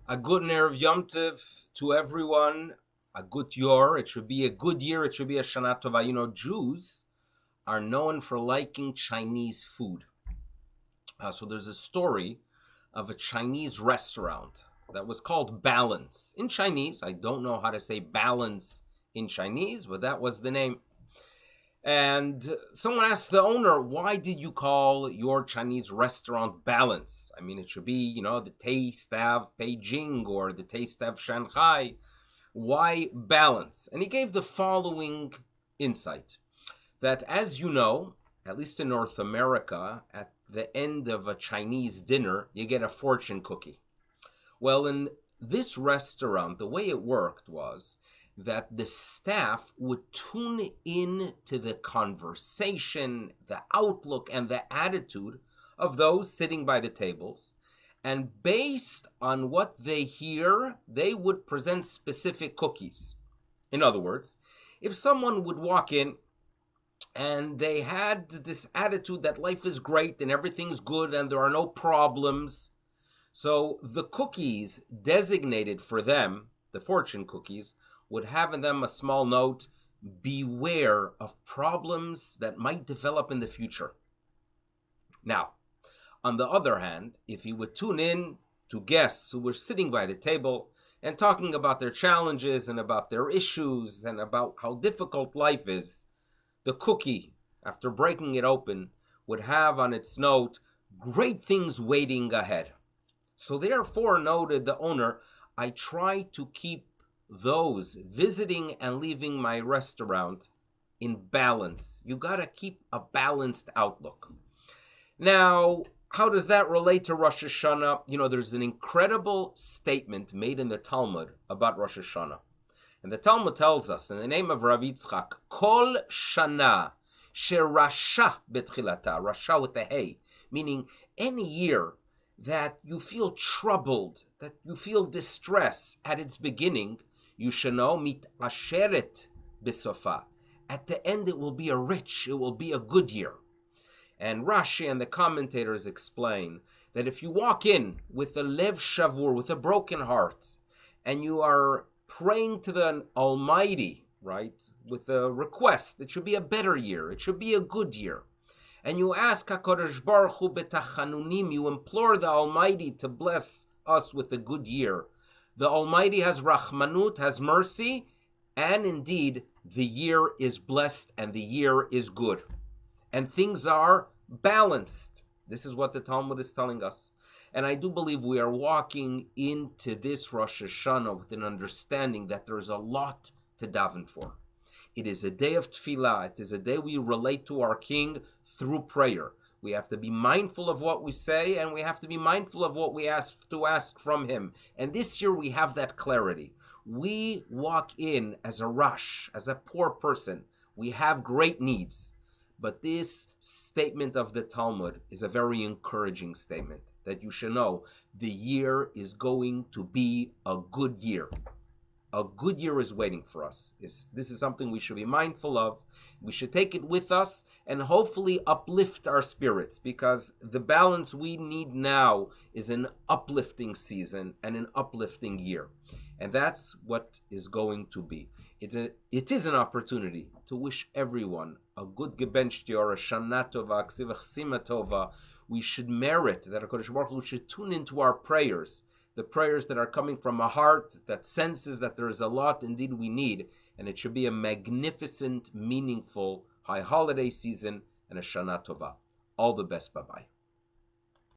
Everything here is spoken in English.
A good Erev Yom Tov to everyone. A good Yor. It should be a good year. It should be a Shana Tova. You know, Jews are known for liking Chinese food. So there's a story of a Chinese restaurant that was called Balance. In Chinese, I don't know how to say balance in Chinese, but that was the name. And someone asked the owner, why did you call your Chinese restaurant Balance? I mean, it should be, the taste of Beijing or the taste of Shanghai. Why Balance? And he gave the following insight that, as you know, at least in North America, at the end of a Chinese dinner, you get a fortune cookie. Well, in this restaurant, the way it worked was that the staff would tune in to the conversation, the outlook, and the attitude of those sitting by the tables. And based on what they hear, they would present specific cookies. In other words, if someone would walk in and they had this attitude that life is great and everything's good and there are no problems, so the cookies designated for them, the fortune cookies, would have in them a small note, beware of problems that might develop in the future. Now, on the other hand, if you would tune in to guests who were sitting by the table and talking about their challenges and about their issues and about how difficult life is, the cookie, after breaking it open, would have on its note, great things waiting ahead. So therefore, noted the owner, I try to keep those visiting and leaving my restaurant in balance. You got to keep a balanced outlook. Now, how does that relate to Rosh Hashanah? There's an incredible statement made in the Talmud about Rosh Hashanah. And the Talmud tells us, in the name of Rav Yitzchak, Kol Shana Sherasha Betchilata, Rasha with the Hey, meaning any year that you feel troubled, that you feel distress at its beginning, you should know, mit asheret besofa. At the end, it will be it will be a good year. And Rashi and the commentators explain that if you walk in with a lev shavur, with a broken heart, and you are praying to the Almighty, right, with a request, it should be a better year, it should be a good year, and you ask HaKadosh Baruch Hu betachanunim, you implore the Almighty to bless us with a good year. The Almighty has rachmanut, has mercy, and indeed, the year is blessed and the year is good. And things are balanced. This is what the Talmud is telling us. And I do believe we are walking into this Rosh Hashanah with an understanding that there's a lot to daven for. It is a day of tefillah. It is a day we relate to our King through prayer. We have to be mindful of what we say, and we have to be mindful of what we have to ask from Him. And this year we have that clarity. We walk in as a rush, as a poor person. We have great needs. But this statement of the Talmud is a very encouraging statement, that you should know the year is going to be a good year. A good year is waiting for us. This is something we should be mindful of. We should take it with us and hopefully uplift our spirits, because the balance we need now is an uplifting season and an uplifting year. And that's what is going to be. It is an opportunity to wish everyone a good gebencht yor, a shana tova, ksivach sima tova. We should merit that HaKadosh Baruch Hu should tune into our prayers, the prayers that are coming from a heart that senses that there is a lot indeed we need, and it should be a magnificent, meaningful high holiday season and a shana tova. All the best. Bye-bye.